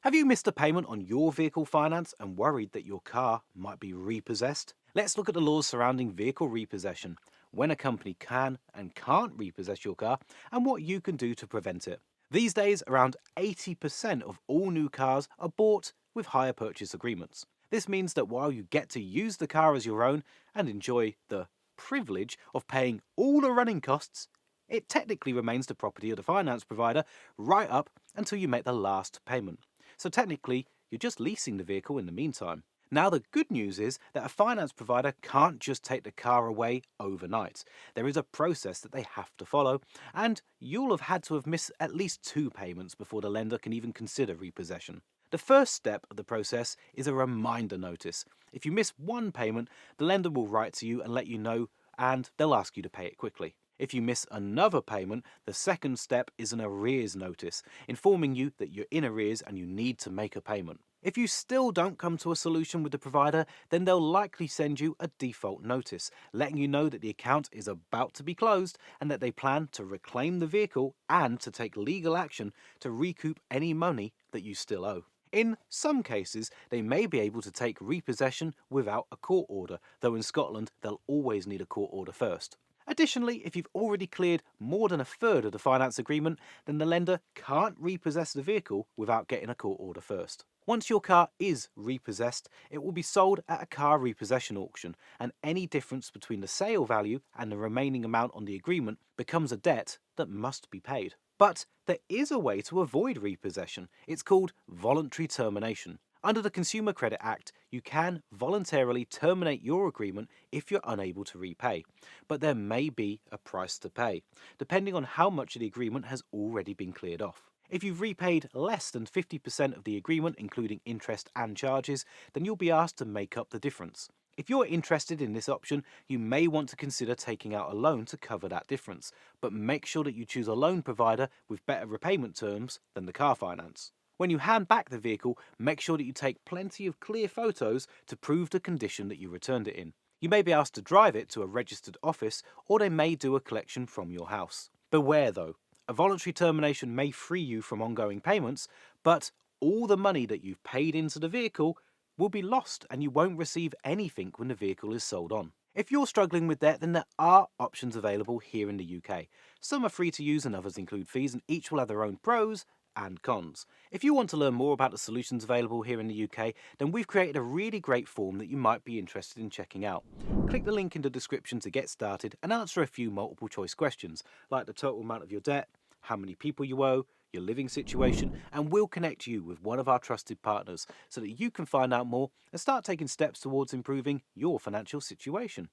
Have you missed a payment on your vehicle finance and worried that your car might be repossessed? Let's look at the laws surrounding vehicle repossession, when a company can and can't repossess your car, and what you can do to prevent it. These days, around 80% of all new cars are bought with hire purchase agreements. This means that while you get to use the car as your own and enjoy the privilege of paying all the running costs, it technically remains the property of the finance provider right up until you make the last payment. So technically, you're just leasing the vehicle in the meantime. Now, the good news is that a finance provider can't just take the car away overnight. There is a process that they have to follow, and you'll have had to have missed at least 2 payments before the lender can even consider repossession. The first step of the process is a reminder notice. If you miss 1 payment, the lender will write to you and let you know, and they'll ask you to pay it quickly. If you miss another payment, the second step is an arrears notice, informing you that you're in arrears and you need to make a payment. If you still don't come to a solution with the provider, then they'll likely send you a default notice, letting you know that the account is about to be closed and that they plan to reclaim the vehicle and to take legal action to recoup any money that you still owe. In some cases, they may be able to take repossession without a court order, though in Scotland they'll always need a court order first. Additionally, if you've already cleared more than a third of the finance agreement, then the lender can't repossess the vehicle without getting a court order first. Once your car is repossessed, it will be sold at a car repossession auction, and any difference between the sale value and the remaining amount on the agreement becomes a debt that must be paid. But there is a way to avoid repossession. It's called voluntary termination. Under the Consumer Credit Act, you can voluntarily terminate your agreement if you're unable to repay, but there may be a price to pay, depending on how much of the agreement has already been cleared off. If you've repaid less than 50% of the agreement, including interest and charges, then you'll be asked to make up the difference. If you're interested in this option, you may want to consider taking out a loan to cover that difference, but make sure that you choose a loan provider with better repayment terms than the car finance. When you hand back the vehicle, make sure that you take plenty of clear photos to prove the condition that you returned it in. You may be asked to drive it to a registered office, or they may do a collection from your house. Beware though, a voluntary termination may free you from ongoing payments, but all the money that you've paid into the vehicle will be lost and you won't receive anything when the vehicle is sold on. If you're struggling with debt, then there are options available here in the UK. Some are free to use and others include fees, and each will have their own pros and cons. If you want to learn more about the solutions available here in the UK, then we've created a really great form that you might be interested in checking out. Click the link in the description to get started and answer a few multiple choice questions, like the total amount of your debt, how many people you owe, your living situation, and we'll connect you with one of our trusted partners so that you can find out more and start taking steps towards improving your financial situation.